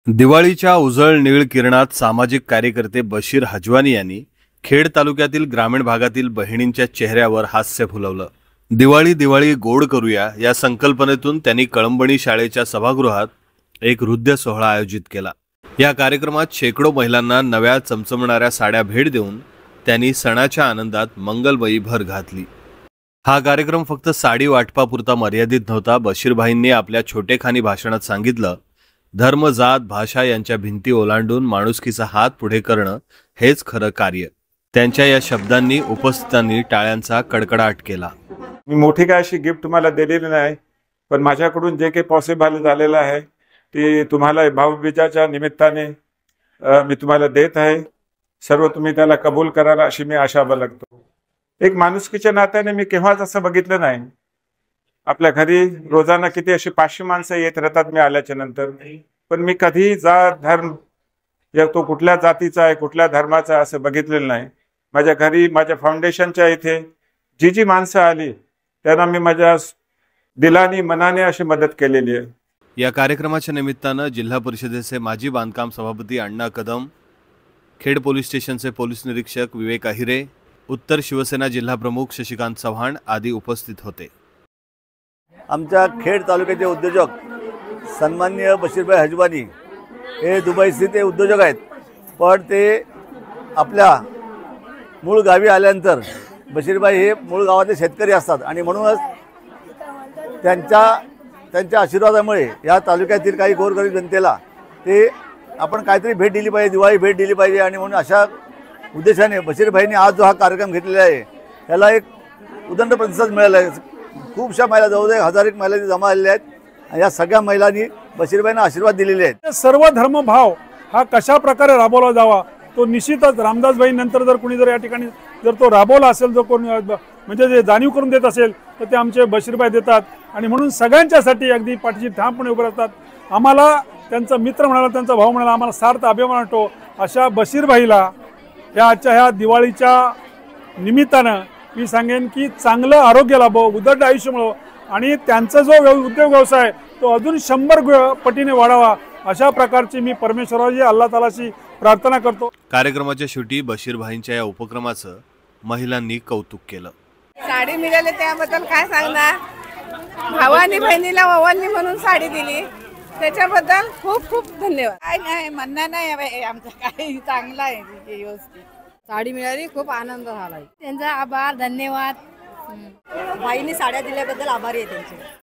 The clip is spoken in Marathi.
दिवाळीच्या उजळ निळ किरणात सामाजिक कार्यकर्ते बशीर हजवानी यांनी खेड तालुक्यातील ग्रामीण भागातील बहिणींच्या चेहऱ्यावर हास्य फुलवलं। दिवाळी दिवाळी गोड करूया या संकल्पनेतून त्यांनी कळंबणी शाळेच्या सभागृहात एक हृदय सोहळा आयोजित केला। या कार्यक्रमात शेकडो महिलांना नव्या चमचमणाऱ्या साड्या भेट देऊन त्यांनी सणाच्या आनंदात मंगलमयी भर घातली। हा कार्यक्रम फक्त साडी वाटपापुरता मर्यादित नव्हता। बशीरभाईंनी आपल्या छोटेखानी भाषणात सांगितलं, धर्म जात भाषा यांच्या भिंती ओलांडून माणुसकीचा हात पुढे करणं हेच खरं कार्य। त्यांच्या या शब्दांनी उपस्थितांनी टाळ्यांचा कडकडाट केला। मी मोठी काय अशी गिफ्ट तुम्हाला दिलेली नाही, पण माझ्याकडून जे काही पॉसिबल झालेलं आहे ते तुम्हाला भाऊबीजाच्या निमित्ताने मी तुम्हाला देत आहे। सर्व तुम्ही त्याला कबूल कराल अशी मी आशा बाळगतो। एक माणुसकीच्या नात्याने मी केव्हाच असं बघितलं नाही। आपल्या घरी रोजाना किती अशी 500 माणसं येत राहतात मी आल्याच्या नंतर, पण मी कधी जात धर्म या तो कुठल्या जातीचा आहे कुठल्या धर्माचा असं बघितलेलं नाही। माझ्या घरी माझ्या फाउंडेशनच्या इथे जी माणसं आली त्यांना मी माझ्या दिलानी मनाने अशी मदत केलेली आहे। या कार्यक्रमाच्या निमित्तानं जिल्हा परिषदेचे माजी बांधकाम सभापती अण्णा कदम, खेड पोलीस स्टेशनचे पोलीस निरीक्षक विवेक अहिरे, उत्तर शिवसेना जिल्हा प्रमुख शशिकांत चव्हाण आदी उपस्थित होते। आमच्या खेड तालुक्याचे उद्योजक सन्माननीय बशीरभाई हजवानी हे दुबई स्थित उद्योजक आहेत, पण ते आपल्या मूळ गावी आल्यानंतर बशीरभाई हे मूळ गावातले शेतकरी असतात आणि म्हणूनच त्यांच्या आशीर्वादामुळे या तालुक्यातील काही गोरगरीब जनतेला ते आपण काहीतरी भेट दिली पाहिजे, दिवाळी भेट दिली पाहिजे आणि म्हणून अशा उद्देशाने बशीरभाईंनी आज जो हा कार्यक्रम घेतलेला आहे त्याला एक उदंड प्रतिसाद मिळाला आहे। खूपशा महिला जवळजवळ 1000 महिला जमा झालेल्या आहेत। या सगळ्या महिलांनी बशीरभाईंना आशीर्वाद दिलेले आहेत। सर्व धर्मभाव हा कशा प्रकारे राबवला जावा तो निश्चितच रामदासभाई नंतर जर कोणी जर या ठिकाणी जर तो राबवला असेल, जो कोण म्हणजे जे जाणीव करून देत असेल तर ते आमचे बशीरभाई देतात आणि म्हणून सगळ्यांच्यासाठी अगदी पाठीशी ठामपणे उभे राहतात। आम्हाला त्यांचा मित्र म्हणाला, त्यांचा भाऊ म्हणाला, आम्हाला सार्थ अभिमान वाटतो। अशा बशीरभाईला या आजच्या ह्या दिवाळीच्या निमित्तानं मी सांगेन की चांगलं आरोग्य लाभो, उदंड आयुष्य मिळो आणि त्यांचा जो उद्योग व्यवसाय तो अजून 100 पटीने वाढावा अशा प्रकारची मी परमेश्वराची अल्लाह तालाची प्रार्थना करतो। कार्यक्रमाच्या शेवटी बशीरभाईंच्या या उपक्रमाचं महिलांनी कौतुक केलं। साडी मिळाली त्याबद्दल काय सांगणार, भावानी बहिणीला ओवाळणी म्हणून साडी दिली त्याच्याबद्दल खूप खूप धन्यवाद। काय नाही म्हणणं नाही, आमचं काही चांगलं आहे व्यवस्थित साडी मिळाली, खूप आनंद झाला। त्यांचा आभार, धन्यवाद। बाईंनी साड्या दिल्याबद्दल आभारी आहे त्यांचे।